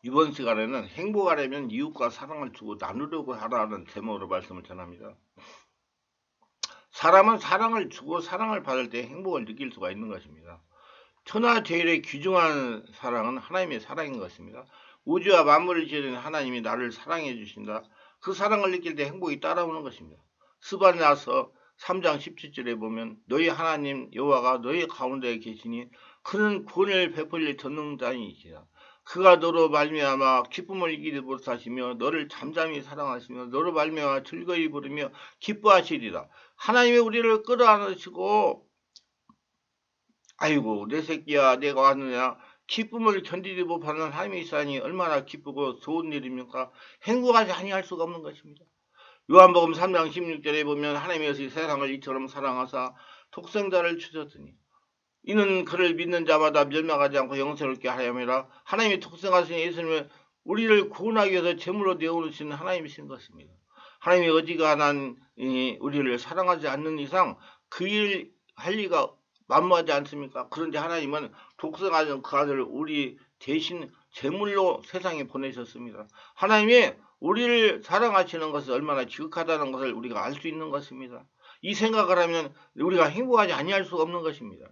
이번 시간에는 행복하려면 이웃과 사랑을 주고 나누려고 하라는 제목으로 말씀을 전합니다. 사람은 사랑을 주고 사랑을 받을 때 행복을 느낄 수가 있는 것입니다. 천하제일의 귀중한 사랑은 하나님의 사랑인 것입니다. 우주와 만물을 지은 하나님이 나를 사랑해 주신다. 그 사랑을 느낄 때 행복이 따라오는 것입니다. 스바냐서 3장 17절에 보면 너희 하나님 여호와가 너희 가운데 계시니 그는 구원을 베풀릴 전능자이시다. 그가 너로 말미암아 기쁨을 이기지 못하시며 너를 잠잠히 사랑하시며 너로 말미암아 즐거이 부르며 기뻐하시리라. 하나님이 우리를 끌어안으시고 아이고 내 새끼야 내가 왔느냐 기쁨을 견디지 못하는 하나님이 있사니 얼마나 기쁘고 좋은 일입니까? 행복하지 아니할 수가 없는 것입니다. 요한복음 3장 16절에 보면 하나님께서 세상을 이처럼 사랑하사 독생자를 주셨으니 이는 그를 믿는 자마다 멸망하지 않고 영생을 얻게 하ям이라. 하나님이 독생하신 예수님을 우리를 구원하기 위해서 제물로 내어놓으신 하나님이신 것입니다. 하나님이 어지간한 우리를 사랑하지 않는 이상 그 일 할 리가 만무하지 않습니까? 그런데 하나님은 독생하신 그 아들을 우리 대신 제물로 세상에 보내셨습니다. 하나님이 우리를 사랑하시는 것이 얼마나 지극하다는 것을 우리가 알 수 있는 것입니다. 이 생각을 하면 우리가 행복하지 아니할 수가 없는 것입니다.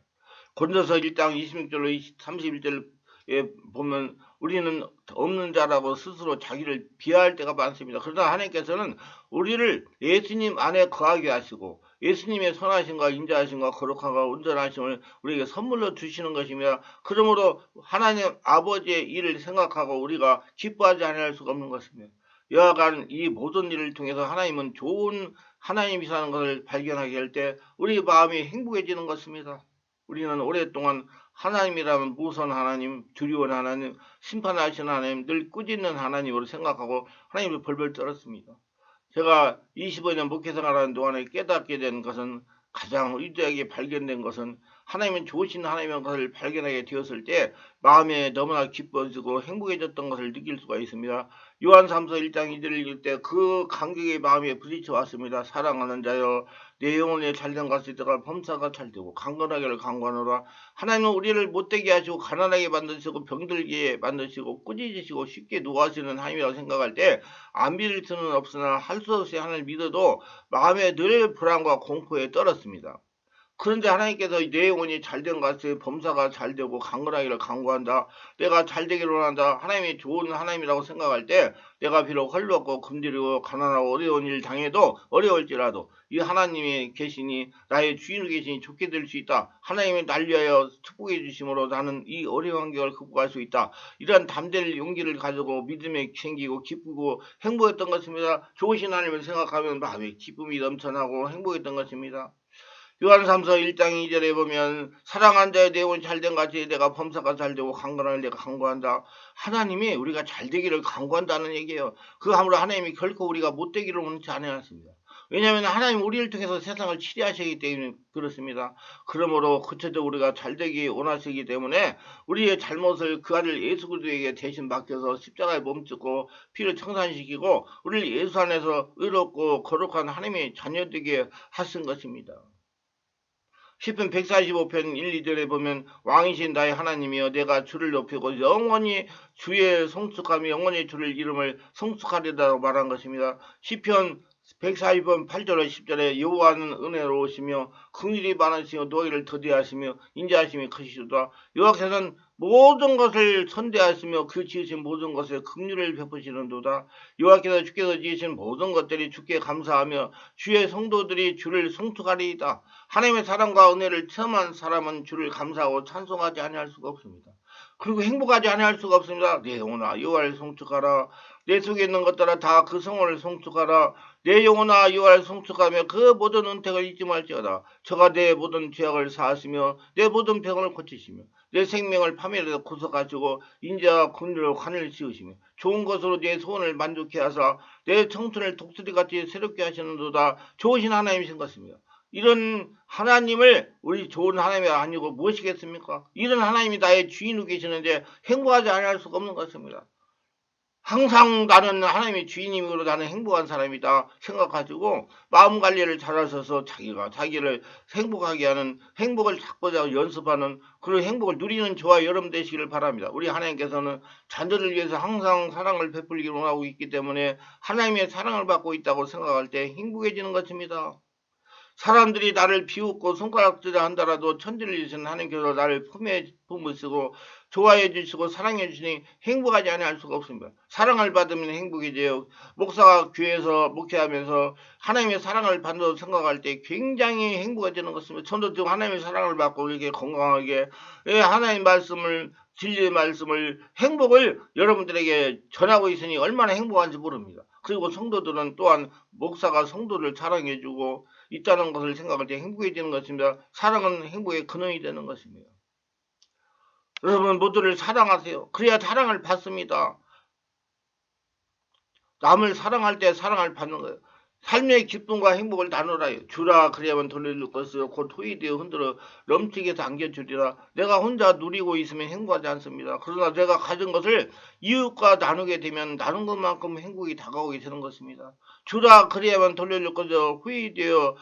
고린도서 1장 26절로 31절에 보면 우리는 없는 자라고 스스로 자기를 비하할 때가 많습니다. 그러나 하나님께서는 우리를 예수님 안에 거하게 하시고 예수님의 선하심과 인자하심과 거룩함과 온전하심을 우리에게 선물로 주시는 것입니다. 그러므로 하나님 아버지의 일을 생각하고 우리가 기뻐하지 않을 수가 없는 것입니다. 여하간 이 모든 일을 통해서 하나님은 좋은 하나님이라는 것을 발견하게 할 때 우리 마음이 행복해지는 것입니다. 우리는 오랫동안 하나님이라면 무선 하나님, 두려운 하나님, 심판하시는 하나님, 늘 꾸짖는 하나님으로 생각하고 하나님을 벌벌 떨었습니다. 제가 25년 목회생활하는 동안에 깨닫게 된 것은 가장 의도하게 발견된 것은 하나님은 좋으신 하나님의 것을 발견하게 되었을 때 마음에 너무나 기뻐지고 행복해졌던 것을 느낄 수가 있습니다. 요한삼서 1장 2절을 읽을 때 그 감격의 마음에 부딪혀 왔습니다. 사랑하는 자여 내 영혼에 잘된 것을 들어가 범사가 잘되고 강건하기를 강건하노라. 하나님은 우리를 못되게 하시고 가난하게 만드시고 병들게 만드시고 꾸짖으시고 쉽게 노하시는 하나님이라고 생각할 때 안 믿을 수는 없으나 할 수 없이 하나님을 믿어도 마음에 늘 불안과 공포에 떨었습니다. 그런데 하나님께서 내 영혼이 잘된 것을 범사가 잘되고 강건하기를 강구한다. 내가 잘되기를 원한다. 하나님이 좋은 하나님이라고 생각할 때 내가 비록 헐벗고 금지르고 가난하고 어려운 일 당해도 어려울지라도 이 하나님이 계시니 나의 주인이 계시니 좋게 될 수 있다. 하나님이 날 위하여 축복해 주심으로 나는 이 어려운 환경을 극복할 수 있다. 이런 담대를 용기를 가지고 믿음에 챙기고 기쁘고 행복했던 것입니다. 좋으신 하나님을 생각하면 마음에 기쁨이 넘쳐나고 행복했던 것입니다. 요한삼서 1장 2절에 보면 사랑한 자의 내용이 잘된 같이 내가 범사가 잘되고 강건하길 내가 강구한다. 하나님이 우리가 잘되기를 강구한다는 얘기예요. 그 함으로 하나님이 결코 우리가 못되기를 원치 않으셨습니다. 왜냐하면 하나님 우리를 통해서 세상을 치리하시기 때문에 그렇습니다. 그러므로 그쳐도 우리가 잘되기 원하시기 때문에 우리의 잘못을 그 아들 예수 그리스도에게 대신 맡겨서 십자가에 몸짓고 피를 청산시키고 우리를 예수 안에서 의롭고 거룩한 하나님의 자녀되게 하신 것입니다. 시편 145편 1, 2절에 보면 왕이신 나의 하나님이여 내가 주를 높이고 영원히 주의 성숙하며 영원히 주를 이름을 성숙하리라고 말한 것입니다. 시편 142편 8절에 10절에 여호와는 은혜로우시며 긍휼이 많으시며 너희를 더디하시며 인자하심이 크시도다. 여호와께서는 모든 것을 선대하시며 그 지으신 모든 것에 긍휼을 베푸시는도다. 여호와께서 주께서 지으신 모든 것들이 주께 감사하며 주의 성도들이 주를 성숙하리이다. 하나님의 사랑과 은혜를 체험한 사람은 주를 감사하고 찬송하지 아니할 수가 없습니다. 그리고 행복하지 아니할 수가 없습니다. 내 영혼아 여호와를 송축하라. 내 속에 있는 것들아 다 그 성원을 송축하라. 내 영혼아 여호와를 송축하며 그 모든 은택을 잊지 말지어다. 저가 내 모든 죄악을 사하시며 내 모든 병을 고치시며 내 생명을 파멸에서 구속하시고 인자와 긍휼로 관을 씌우시며 좋은 것으로 내 소원을 만족케 하사 내 청춘을 독수리같이 새롭게 하시는도다. 좋으신 하나님이신 것입니다. 이런 하나님을 우리 좋은 하나님이 아니고 무엇이겠습니까? 이런 하나님이 나의 주인으로 계시는데 행복하지 않을 수가 없는 것입니다. 항상 나는 하나님의 주인님으로 나는 행복한 사람이다 생각가지고 마음 관리를 잘하셔서 자기를 행복하게 하는 행복을 찾고자 연습하는 그런 행복을 누리는 저와 여러분 되시기를 바랍니다. 우리 하나님께서는 자녀를 위해서 항상 사랑을 베풀기를 원하고 있기 때문에 하나님의 사랑을 받고 있다고 생각할 때 행복해지는 것입니다. 사람들이 나를 비웃고 손가락질을 한다라도 천지를 이루신 하나님께서 나를 품으시고 좋아해 주시고 사랑해 주시니 행복하지 아니할 수가 없습니다. 사랑을 받으면 행복이지요. 목사가 교회에서 목회하면서 하나님의 사랑을 받는다고 생각할 때 굉장히 행복해지는 것입니다. 저도 지금 하나님의 사랑을 받고 이렇게 건강하게 하나님 말씀을 진리의 말씀을 행복을 여러분들에게 전하고 있으니 얼마나 행복한지 모릅니다. 그리고 성도들은 또한 목사가 성도를 사랑해주고 있다는 것을 생각할 때 행복해지는 것입니다. 사랑은 행복의 근원이 되는 것입니다. 여러분 모두를 사랑하세요. 그래야 사랑을 받습니다. 남을 사랑할 때 사랑을 받는 거예요. 삶의 기쁨과 행복을 나누라요. 주라 그래야만 돌려줄 것이요 곧 후이되어 흔들어 넘치게 해서 안겨주리라. 내가 혼자 누리고 있으면 행복하지 않습니다. 그러나 내가 가진 것을 이웃과 나누게 되면 나눈 것만큼 행복이 다가오게 되는 것입니다. 주라 그래야만 돌려줄 것이요 후이되어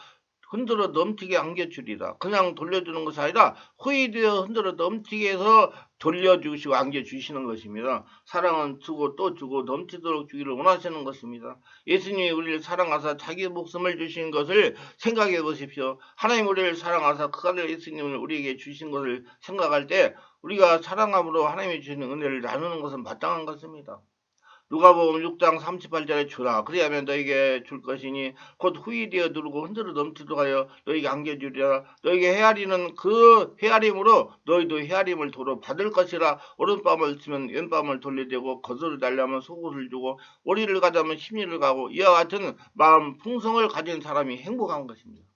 흔들어 넘치게 안겨주리라. 그냥 돌려주는 것이 아니라 후이되어 흔들어 넘치게 해서 돌려주시고 안겨주시는 것입니다. 사랑은 주고 또 주고 넘치도록 주기를 원하시는 것입니다. 예수님이 우리를 사랑하사 자기 목숨을 주신 것을 생각해 보십시오. 하나님 우리를 사랑하사 그 아들 예수님을 우리에게 주신 것을 생각할 때 우리가 사랑함으로 하나님이 주시는 은혜를 나누는 것은 마땅한 것입니다. 누가복음 6장 38절에 주라 그리하면 너에게 줄 것이니 곧 후이되어 누르고 흔들어 넘치도록 하여 너에게 안겨주리라. 너에게 헤아리는 그 헤아림으로 너희도 헤아림을 도로 받을 것이라. 오른밤을 치면 왼밤을 돌려대고 겉을 달려면 속옷을 주고 오리를 가자면 심리를 가고 이와 같은 마음 풍성을 가진 사람이 행복한 것입니다.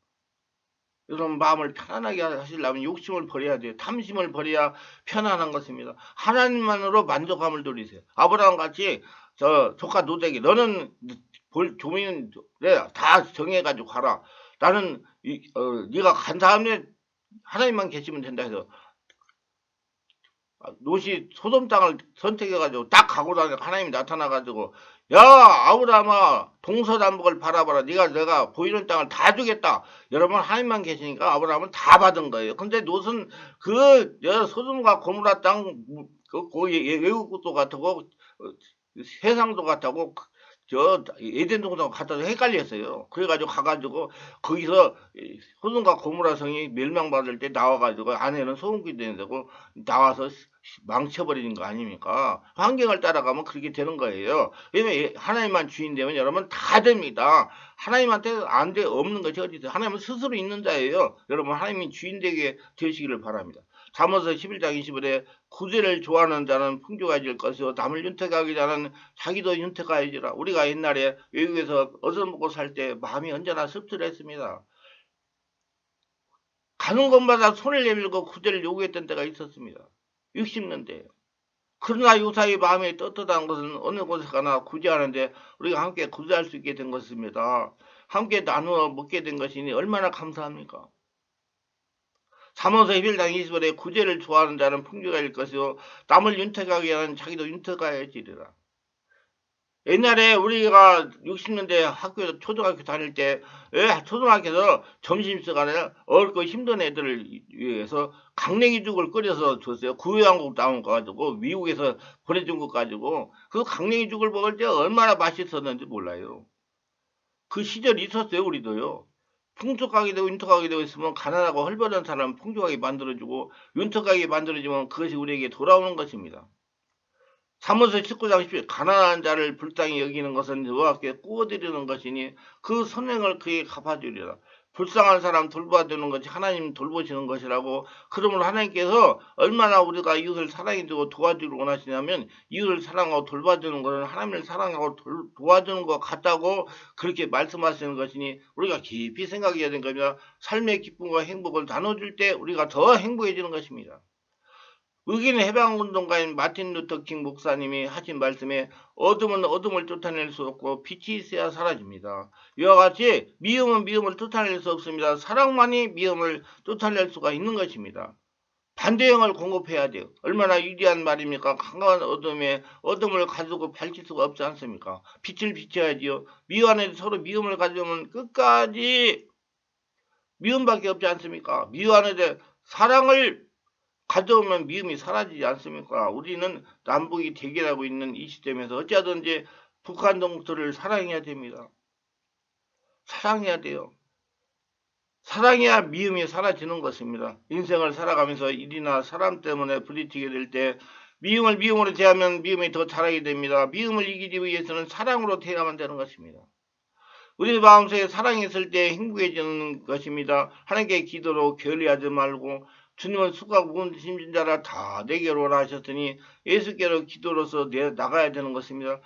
여러분 마음을 편안하게 하시려면 욕심을 버려야 돼요. 탐심을 버려야 편안한 것입니다. 하나님만으로 만족감을 누리세요. 아브라함 같이 저 조카 노대기 너는 조민은 다 정해가지고 가라. 나는 네가 간 다음에 하나님만 계시면 된다 해서 롯이 소돔 땅을 선택해가지고 딱 가고 나니까 하나님이 나타나가지고 야 아브라함아 동서남북을 바라봐라. 내가 보이는 땅을 다 주겠다. 여러분 하나님만 계시니까 아브라함은 다 받은 거예요. 근데 롯은 그 소돔과 고모라 땅 외국도 같고 세상도 같다고 에덴 동산 갔다도 헷갈렸어요. 그래가지고 가가지고 거기서 소돔과 고모라 성이 멸망받을 때 나와가지고 아내는 소금기 되고 나와서 망쳐버리는 거 아닙니까? 환경을 따라가면 그렇게 되는 거예요. 왜냐면 하나님만 주인 되면 여러분 다 됩니다. 하나님한테 안 돼 없는 것이 어디 있어요? 하나님은 스스로 있는 자예요. 여러분 하나님이 주인 되게 되시기를 바랍니다. 잠언서 11장 20절에 구제를 좋아하는 자는 풍족해질 것이요 남을 윤택하기 자는 자기도 윤택하여지라. 우리가 옛날에 외국에서 얻어먹고 살 때 마음이 언제나 씁쓸했습니다. 가는 곳마다 손을 내밀고 구제를 요구했던 때가 있었습니다. 60년대. 그러나 요사이 마음이 떳떳한 것은 어느 곳에 가나 구제하는데 우리가 함께 구제할 수 있게 된 것입니다. 함께 나누어 먹게 된 것이니 얼마나 감사합니까? 잠언서 11장 20절에 구제를 좋아하는 자는 풍족할 것이요 남을 윤택하게 하는 자기도 윤택하여지리라. 옛날에 우리가 60년대 학교 초등학교 다닐 때 초등학교에서 점심시간에 어렵고 힘든 애들을 위해서 강냉이죽을 끓여서 줬어요. 구유한국 나온 거 가지고 미국에서 보내준 것 가지고 그 강냉이죽을 먹을 때 얼마나 맛있었는지 몰라요. 그 시절이 있었어요. 우리도요. 풍족하게 되고 윤택하게 되고 있으면 가난하고 헐벗은 사람은 풍족하게 만들어주고 윤택하게 만들어주면 그것이 우리에게 돌아오는 것입니다. 잠언서 19장 10절 가난한 자를 불쌍히 여기는 것은 여호와께 꾸어드리는 것이니 그 선행을 그에게 갚아주리라. 불쌍한 사람 돌봐주는 것이 하나님 돌보시는 것이라고. 그러므로 하나님께서 얼마나 우리가 이웃을 사랑해주고 도와주기를 원하시냐면 이웃을 사랑하고 돌봐주는 것은 하나님을 사랑하고 도와주는 것 같다고 그렇게 말씀하시는 것이니 우리가 깊이 생각해야 되는 겁니다. 삶의 기쁨과 행복을 나눠줄 때 우리가 더 행복해지는 것입니다. 의기는 해방운동가인 마틴 루터 킹 목사님이 하신 말씀에 어둠은 어둠을 쫓아낼 수 없고 빛이 있어야 사라집니다. 이와 같이 미움은 미움을 쫓아낼 수 없습니다. 사랑만이 미움을 쫓아낼 수가 있는 것입니다. 반대형을 공급해야 돼요. 얼마나 위대한 말입니까? 강한 어둠을 가지고 밝힐 수가 없지 않습니까? 빛을 비춰야지요. 미워하는 서로 미움을 가지면 끝까지 미움밖에 없지 않습니까? 미워하는데 사랑을 가져오면 미움이 사라지지 않습니까? 우리는 남북이 대결하고 있는 이 시점에서 어찌하든지 북한 동포를 사랑해야 됩니다. 사랑해야 돼요. 사랑해야 미움이 사라지는 것입니다. 인생을 살아가면서 일이나 사람 때문에 부딪히게 될 때 미움을 미움으로 대하면 미움이 더 자라게 됩니다. 미움을 이기기 위해서는 사랑으로 대해야만 되는 것입니다. 우리 마음속에 사랑이 있을 때 행복해지는 것입니다. 하나님께 기도로 게을리하지 말고 주님은 수가 무거운 짐진 자라 다 내게로 오라 하셨으니 예수께로 기도로서 나가야 되는 것입니다.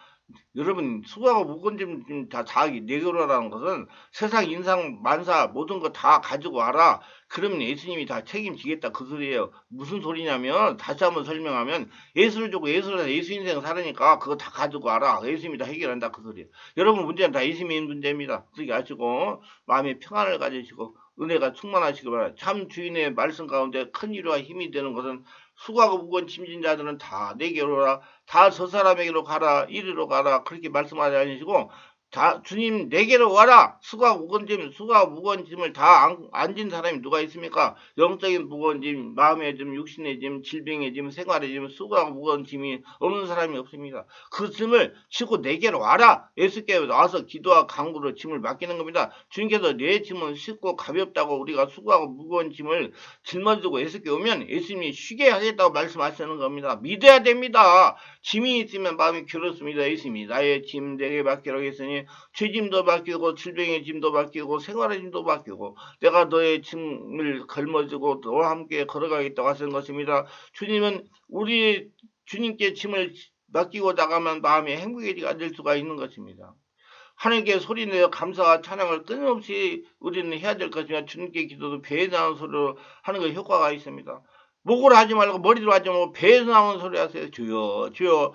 여러분 수고하고 무거운 짐 다 내게로라는 것은 세상 인상 만사 모든 거 다 가지고 와라. 그러면 예수님이 다 책임지겠다 그 소리예요. 무슨 소리냐면 다시 한번 설명하면 예수를 주고 예수 인생 살으니까 그거 다 가지고 와라. 예수님이 다 해결한다 그 소리예요. 여러분 문제는 다 예수님의 문제입니다. 그렇게 아시고 마음의 평안을 가지시고 은혜가 충만하시기 바랍니다. 참 주인의 말씀 가운데 큰 위로와 힘이 되는 것은 수고하고 무거운 짐진 자들은 다 내게로 오라. 다 저 사람에게로 가라. 이리로 가라. 그렇게 말씀하지 않으시고 주님 내게로 와라. 수고하고 무거운 짐을 다 안진 사람이 누가 있습니까? 영적인 무거운 짐, 마음의 짐, 육신의 짐, 질병의 짐, 생활의 짐, 수고하고 무거운 짐이 없는 사람이 없습니다. 그 짐을 지고 내게로 와라. 예수께 와서 기도와 간구로 짐을 맡기는 겁니다. 주님께서 내 짐은 쉽고 가볍다고 우리가 수고하고 무거운 짐을 짊어지고 예수께 오면 예수님이 쉬게 하겠다고 말씀하시는 겁니다. 믿어야 됩니다. 짐이 있으면 마음이 괴롭습니다. 예수님이 나의 짐 내게 맡기라고 했으니 죄짐도 맡기고 질병의 짐도 맡기고 생활의 짐도 맡기고 내가 너의 짐을 걸머지고 너와 함께 걸어가겠다고 하시는 것입니다. 주님은 우리 주님께 짐을 맡기고 나가면 마음이 행복해지게 될 수가 있는 것입니다. 하나님께 소리내어 감사와 찬양을 끊임없이 우리는 해야 될 것이며 주님께 기도도 배에 나오는 소리로 하는 것 효과가 있습니다. 목으로 하지 말고 머리로 하지 말고 배에서 나오는 소리 하세요. 주여 주여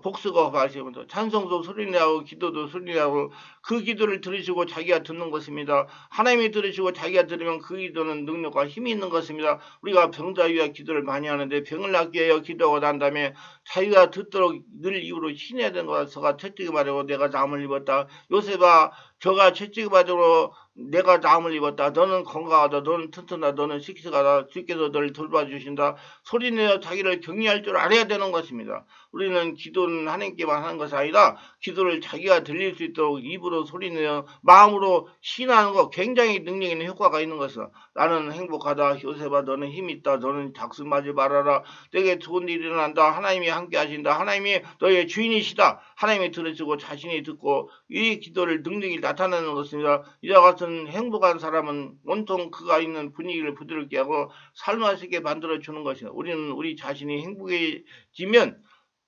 복수가 하시면서 찬송도 소리내고 기도도 소리내고 그 기도를 들으시고 자기가 듣는 것입니다. 하나님이 들으시고 자기가 들으면 그 기도는 능력과 힘이 있는 것입니다. 우리가 병자 위하여 기도를 많이 하는데 병을 낫기 위하여 기도하고 난 다음에 자기가 듣도록 늘 이유로 신해야 되는 것가 채찍이 말하고 내가 잠을 입었다. 요셉아 저가 채찍이 받으러 내가 잠을 입었다. 너는 건강하다. 너는 튼튼하다. 너는 씩씩하다. 주께서 너를 돌봐주신다. 소리내어 자기를 격려할 줄 알아야 되는 것입니다. 우리는 기도는 하나님께만 하는 것이 아니라 기도를 자기가 들릴 수 있도록 입으로 소리내어 마음으로 신하는 것 굉장히 능력 있는 효과가 있는 것이다. 나는 행복하다. 요셉아 너는 힘이 있다. 너는 작심하지 말아라. 내게 좋은 일이 일어난다. 하나님이 함께 하신다. 하나님이 너의 주인이시다. 하나님이 들으시고 자신이 듣고 이 기도를 능력이 나타나는 것입니다. 이와 같은 행복한 사람은 온통 그가 있는 분위기를 부드럽게 하고 살맛있게 만들어주는 것이다. 우리는 우리 자신이 행복해지면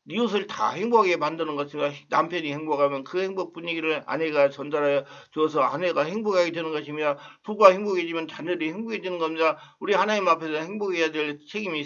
이웃을 다 행복하게 만드는 것입니다. 남편이 행복하면 그 행복 분위기를 아내가 전달하여 주어서 아내가 행복하게 되는 것이며 부부가 행복해지면 자녀들이 행복해지는 겁니다. 우리 하나님 앞에서 행복해야 될 책임이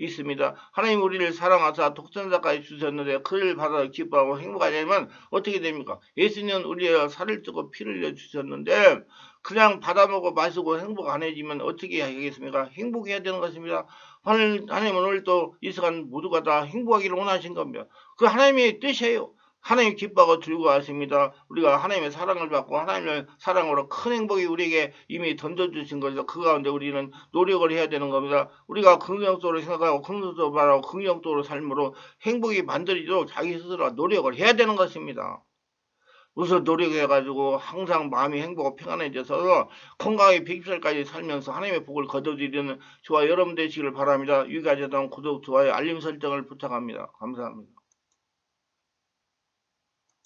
있습니다. 하나님 우리를 사랑하사 독생자까지 주셨는데 그를 받아 기뻐하고 행복하려면 어떻게 됩니까? 예수님은 우리의 살을 찌고 피를 흘려 주셨는데 그냥 받아먹고 마시고 행복 안 해지면 어떻게 하겠습니까? 행복해야 되는 것입니다. 하나님은 오늘도 이 시간 모두가 다 행복하기를 원하신 겁니다. 그 하나님의 뜻이에요. 하나님 기뻐하고 즐거워하십니다. 우리가 하나님의 사랑을 받고 하나님의 사랑으로 큰 행복이 우리에게 이미 던져주신 거죠. 그 가운데 우리는 노력을 해야 되는 겁니다. 우리가 긍정적으로 생각하고 긍정적으로 말하고 긍정적으로 삶으로 행복이 만들어지도록 자기 스스로가 노력을 해야 되는 것입니다. 우선 노력해가지고 항상 마음이 행복하고 평안해져서 건강하게 100살까지 살면서 하나님의 복을 거둬들이는 저와 여러분 되시기를 바랍니다. 여기까지 구독, 좋아요, 알림 설정을 부탁합니다. 감사합니다.